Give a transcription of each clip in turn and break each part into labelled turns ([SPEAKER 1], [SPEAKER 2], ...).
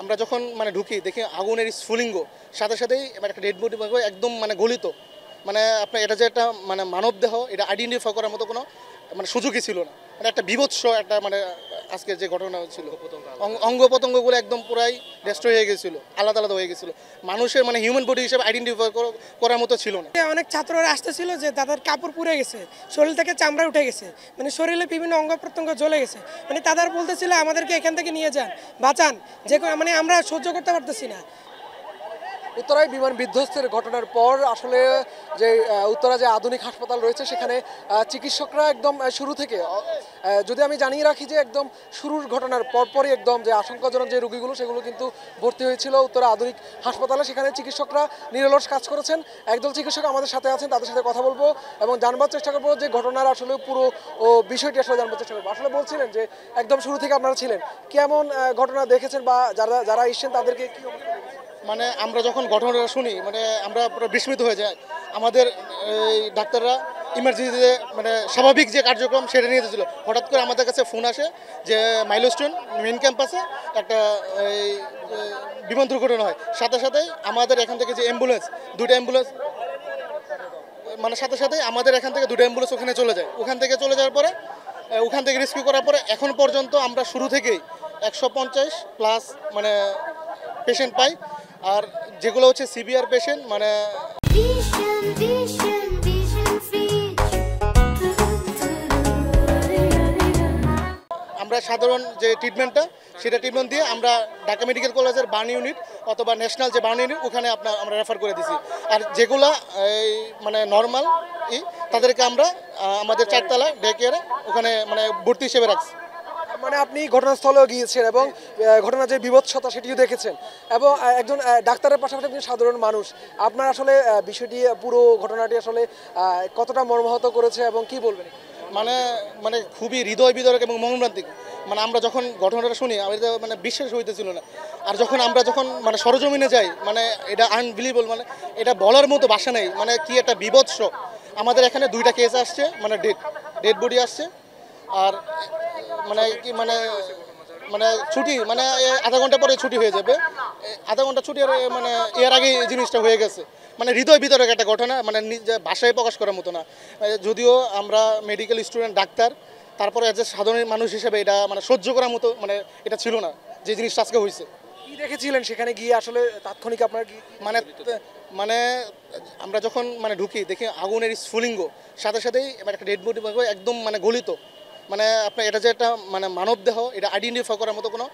[SPEAKER 1] আমরা যখন মানে ঢুকি দেখি আগুনের স্ফুলিঙ্গ, সাথে সাথেই একটা ডেড বডি একদম মানে গলিত, মানে আপনার এটা যে একটা মানে মানবদেহ এটা আইডেন্টিফাই করার মতো কোনো মানে সুযোগই ছিল না। মানে একটা বিভৎস একটা মানে আজকে যে ঘটনা ছিল, অঙ্গ প্রত্যঙ্গগুলো একদম পুরাই ডেস্ট্রয় হয়ে গেছিলো, আলাদা আলাদা হয়ে গেছিলো, মানুষের মানে হিউম্যান বডি হিসেবে আইডেন্টিফাই করার মতো ছিল না।
[SPEAKER 2] অনেক ছাত্ররা আসতেছিল যে তাদের কাপড় পুড়ে গেছে, শরীর থেকে চামড়া উঠে গেছে, মানে শরীরে বিভিন্ন অঙ্গ প্রত্যঙ্গ জ্বলে গেছে, মানে তাদের বলতেছিল আমাদেরকে এখান থেকে নিয়ে যান, বাঁচান, যে মানে আমরা সহ্য করতে পারতেছি না।
[SPEAKER 3] উত্তরায় বিমান বিধ্বস্তের ঘটনার পর আসলে যে উত্তরা যে আধুনিক হাসপাতাল রয়েছে সেখানে চিকিৎসকরা একদম শুরু থেকে, যদি আমি জানিয়ে রাখি যে একদম শুরুর ঘটনার পরপরই একদম যে আশঙ্কাজনক যে রোগীগুলো সেগুলো কিন্তু ভর্তি হয়েছিল উত্তরা আধুনিক হাসপাতালে। সেখানে চিকিৎসকরা নিরলস কাজ করেছেন। একদল চিকিৎসক আমাদের সাথে আছেন, তাদের সাথে কথা বলবো এবং জানবার চেষ্টা করবো যে ঘটনার আসলে পুরো বিষয়টি আসলে জানবার চেষ্টা করবো। আসলে বলছিলেন যে একদম শুরু থেকে আপনারা ছিলেন, কেমন ঘটনা দেখেছেন বা যারা যারা এসছেন তাদেরকে কি
[SPEAKER 1] মানে আমরা যখন ঘটনাটা শুনি মানে আমরা পুরো বিস্মিত হয়ে যাই। আমাদের এই ডাক্তাররা ইমার্জেন্সিতে মানে স্বাভাবিক যে কার্যক্রম সেটা নিয়ে যেতেছিল, হঠাৎ করে আমাদের কাছে ফোন আসে যে মাইলস্টোন মেইন ক্যাম্পাসে একটা এই বিমান দুর্ঘটনা হয়। সাথে সাথেই আমাদের এখান থেকে যে অ্যাম্বুলেন্স, দুটো অ্যাম্বুলেন্স মানে সাথে সাথেই আমাদের এখান থেকে দুটো অ্যাম্বুলেন্স ওখানে চলে যায়। ওখান থেকে চলে যাওয়ার পরে ওখান থেকে রেস্কিউ করার পরে এখন পর্যন্ত আমরা শুরু থেকেই 150+ মানে পেশেন্ট পাই। আর যেগুলো হচ্ছে সিভিয়ার পেশেন্ট মানে আমরা সাধারণ যে ট্রিটমেন্টটা সেটা ট্রিটমেন্ট দিয়ে আমরা ঢাকা মেডিকেল কলেজের বার্ন ইউনিট অথবা ন্যাশনাল যে বার্ন ইউনিট ওখানে আমরা রেফার করে দিছি। আর যেগুলা এই মানে নর্মাল তাদেরকে আমরা আমাদের 4তলা ডে কেয়ারে ওখানে মানে ভর্তি হিসেবে রাখছি।
[SPEAKER 3] মানে আপনি ঘটনাস্থলেও গিয়েছেন এবং ঘটনার যে বিভৎসতা সেটিও দেখেছেন এবং একজন ডাক্তারের পাশাপাশি একজন সাধারণ মানুষ, আপনার আসলে বিষয়টি পুরো ঘটনাটি আসলে কতটা মর্মাহত করেছে এবং কি বলবেন?
[SPEAKER 1] মানে মানে খুবই হৃদয় বিদারক এবং মর্মান্তিক। মানে আমরা যখন ঘটনাটা শুনি আমাদের মানে বিশ্বাস হইতেছিল না। আর যখন আমরা মানে সরজমিনে যাই মানে এটা আনবিলিভেবল, মানে এটা বলার মতো ভাষা নেই। মানে কি একটা বিভৎস। আমাদের এখানে 2টা কেস আসছে, মানে ডেড বডি আসছে। আর মানে কি মানে মানে ছুটি মানে আধা ঘন্টা পরে ছুটি হয়ে যাবে, আধা ঘন্টা ছুটি মানে এর আগে এই জিনিসটা হয়ে গেছে। মানে হৃদয় বিতরক একটা ঘটনা, মানে নিজে ভাষায় প্রকাশ করার মতো না। যদিও আমরা মেডিকেল স্টুডেন্ট ডাক্তার, তারপরে এজ এ সাধারণ মানুষ হিসেবে এটা মানে সহ্য করার মতো মানে এটা ছিল না যে জিনিসটা আজকে হয়েছে।
[SPEAKER 3] কি দেখেছিলেন সেখানে গিয়ে আসলে তাৎক্ষণিক আপনার
[SPEAKER 1] মানে মানে আমরা যখন মানে ঢুকি দেখি আগুনের স্ফুলিঙ্গ, সাথে সাথেই একটা ডেড বডি একদম মানে গলিত, মানে আপনার এটা যে একটা মানে মানবদেহ এটা আইডেন্টিফাই করার মতো কোনো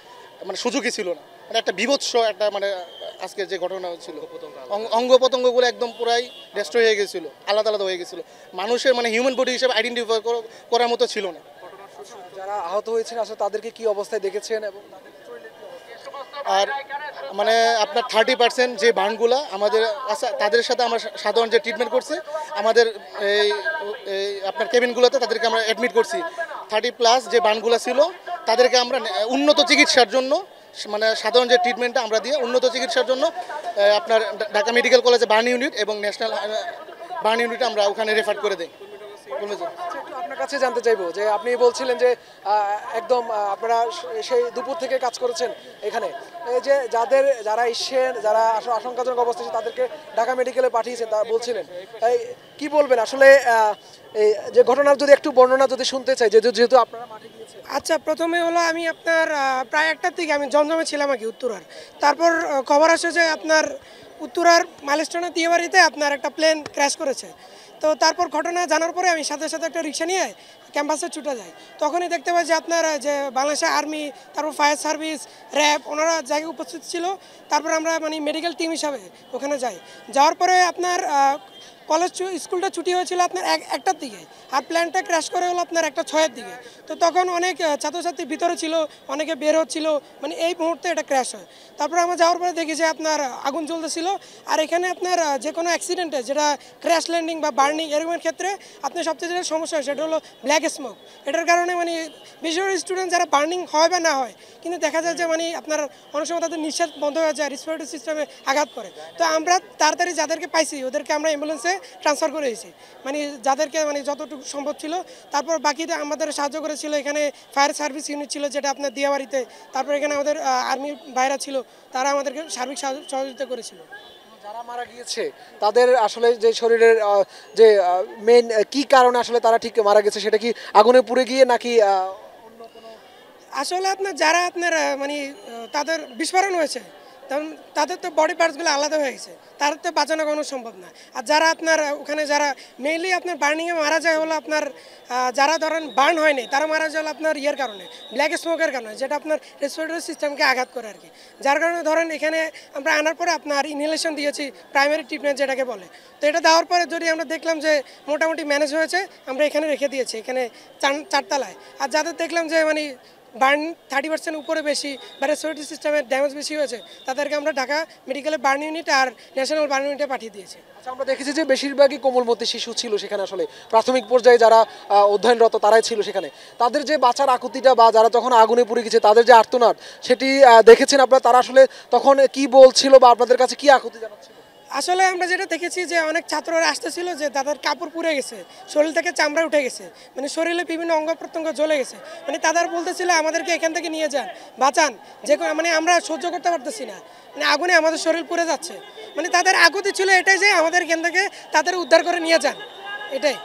[SPEAKER 1] মানে সুযোগই ছিল না। মানে একটা বিভৎস একটা মানে আজকে যে ঘটনা ছিল, অঙ্গ প্রত্যঙ্গগুলো একদম পুরাই ডেস্ট্রয় হয়ে গেছিলো, আলাদা আলাদা হয়ে গেছিলো, মানুষের মানে হিউম্যান বডি হিসেবে আইডেন্টিফাই করার মতো ছিল না।
[SPEAKER 3] যারা আহত হয়েছেন আসলে তাদেরকে কি অবস্থায় দেখেছেন এবং
[SPEAKER 1] আর মানে আপনার 30% যে বার্নগুলো আমাদের আছে তাদের সাথে আমরা সাধারণ যে ট্রিটমেন্ট করছি আমাদের এই আপনার কেবিনগুলোতে তাদেরকে আমরা অ্যাডমিট করছি। 30+ যে বার্নগুলো ছিল তাদেরকে আমরা উন্নত চিকিৎসার জন্য মানে সাধারণ যে ট্রিটমেন্টটা আমরা দিয়ে উন্নত চিকিৎসার জন্য আপনার ঢাকা মেডিকেল কলেজে বার্ন ইউনিট এবং ন্যাশনাল বার্ন ইউনিট আমরা ওখানে রেফার করে দিই।
[SPEAKER 3] আপনার কাছে জানতে চাইবো যে আপনি বলছিলেন যে একদম আপনারা সেই দুপুর থেকে কাজ করেছেন এখানে, এই যে যারা এসছেন যারা আশঙ্কাজনক অবস্থায় তাদেরকে ঢাকা মেডিকেলে পাঠিয়েছেন তা বলছিলেন, কি বলবেন আসলে এই যে ঘটনার যদি একটু বর্ণনা যদি শুনতে চাই, যেহেতু আপনারা মাঠে গিয়েছেন।
[SPEAKER 2] আচ্ছা, প্রথমে হলো আমি আপনার প্রায় 1টার দিকে আমি জমজমে ছিলাম আর কি উত্তরার। তারপর খবর আসে যে আপনার উত্তরার মাইলস্টোনের দিয়াবাড়িতে আপনার একটা প্লেন ক্র্যাশ করেছে। তো তারপর ঘটনা জানার পরে আমি সাথে সাথে একটা রিক্সা নিয়ে ক্যাম্পাসে ছুটে যাই। তখনই দেখতে পাই যে আপনার যে বাংলাদেশের আর্মি, তারপর ফায়ার সার্ভিস, র্যাব ওনারা জায়গায় উপস্থিত ছিল। তারপর আমরা মানে মেডিকেল টিম হিসাবে ওখানে যাই। যাওয়ার পরে আপনার স্কুলটা ছুটি হয়েছিল আপনার 1টার দিকে, আর প্ল্যানটা ক্র্যাশ করে হলো আপনার 1:06-এর দিকে। তো তখন অনেক ছাত্রছাত্রী ভিতরে ছিল, অনেকে বের হচ্ছিল, মানে এই মুহূর্তে এটা ক্র্যাশ হয়। তারপরে আমরা যাওয়ার পরে দেখি যে আপনার আগুন জ্বলতেছিল। আর এখানে আপনার যে কোনো অ্যাক্সিডেন্টে যেটা ক্র্যাশ ল্যান্ডিং বা বার্নিং এরকমের ক্ষেত্রে আপনার সবচেয়ে যেটা সমস্যা হয় সেটা হলো ব্ল্যাক স্মোক। এটার কারণে মানে বেশিরভাগ স্টুডেন্ট যারা বার্নিং হয় বা না হয়, কিন্তু দেখা যায় যে মানে আপনার অনেক সময় তাদের নিঃশ্বাস বন্ধ হয়ে যায়, রেসপিরেটরি সিস্টেমে আঘাত করে। তো আমরা তাড়াতাড়ি যাদেরকে পাইছি ওদেরকে আমরা অ্যাম্বুলেন্স অ্যাম্বুলেন্সে ট্রান্সফার করে দিয়েছি, মানে যাদেরকে মানে যতটুকু সম্ভব ছিল। তারপর বাকিটা আমাদের সাহায্য করেছিল এখানে ফায়ার সার্ভিস ইউনিট ছিল, যেটা আপনার দিয়াবাড়িতে। তারপর এখানে আমাদের আর্মি ভাইরা ছিল, তারা আমাদেরকে সার্বিক সহযোগিতা করেছিল।
[SPEAKER 3] যারা মারা গিয়েছে তাদের আসলে যে শরীরের যে মেন কি কারণে আসলে তারা ঠিক মারা গেছে, সেটা কি আগুনে পুড়ে গিয়ে নাকি
[SPEAKER 2] আসলে আপনার যারা আপনার মানে তাদের বিস্ফোরণ হয়েছে, তখন তাদের তো বডি পার্টসগুলো আলাদা হয়ে গেছে, তাদের তো বাঁচানো কোনো সম্ভব না। আর যারা আপনার ওখানে যারা মেইনলি আপনার বার্নিংয়ে মারা যায় হলো আপনার যারা ধরেন বার্ন হয়নি, তারা মারা যায় হলো আপনার ইয়ের কারণে, ব্ল্যাক স্মোকের কারণে, যেটা আপনার রেসপিরেটরি সিস্টেমকে আঘাত করে আর কি। যার কারণে ধরেন এখানে আমরা আনার পরে আপনার ইনহেলেশন দিয়েছি, প্রাইমারি ট্রিটমেন্ট যেটাকে বলে। তো এটা দেওয়ার পরে যদি আমরা দেখলাম যে মোটামুটি ম্যানেজ হয়েছে, আমরা এখানে রেখে দিয়েছি, এখানে চারতলায়। আর যাদের দেখলাম যে মানে বার্ন 30% উপরে বেশি বা রেসপিরেটরি সিস্টেমের ড্যামেজ বেশি হয়েছে, তাদেরকে আমরা ঢাকা মেডিকেলের বার্ন ইউনিট আর ন্যাশনাল বার্ন ইউনিটে পাঠিয়ে দিয়েছি।
[SPEAKER 3] আচ্ছা, আমরা দেখেছি যে বেশিরভাগই কোমলমতি শিশু ছিল সেখানে, আসলে প্রাথমিক পর্যায়ে যারা অধ্যয়নরত তারাই ছিল সেখানে। তাদের যে বাঁচার আকুতিটা বা যারা তখন আগুনে পুড়ে গেছে তাদের যে আর্তনাদ, সেটি দেখেছেন আপনারা? তারা আসলে তখন কি বলছিল বা আপনাদের কাছে কি আকুতি জানাচ্ছিল?
[SPEAKER 2] আসলে আমরা যেটা দেখেছি যে অনেক ছাত্ররা আসতেছিল যে তাদের কাপড় পুড়ে গেছে, শরীর থেকে চামড়া উঠে গেছে, মানে শরীরে বিভিন্ন অঙ্গ প্রত্যঙ্গ জ্বলে গেছে। মানে তাদের বলতেছিল আমাদেরকে এখান থেকে নিয়ে যান, বাঁচান, যে মানে আমরা সহ্য করতে পারতেছি না, মানে আগুনে আমাদের শরীর পুড়ে যাচ্ছে। মানে তাদের আকুতি ছিল এটাই যে আমাদের এখান থেকে তাদের উদ্ধার করে নিয়ে যান, এটাই।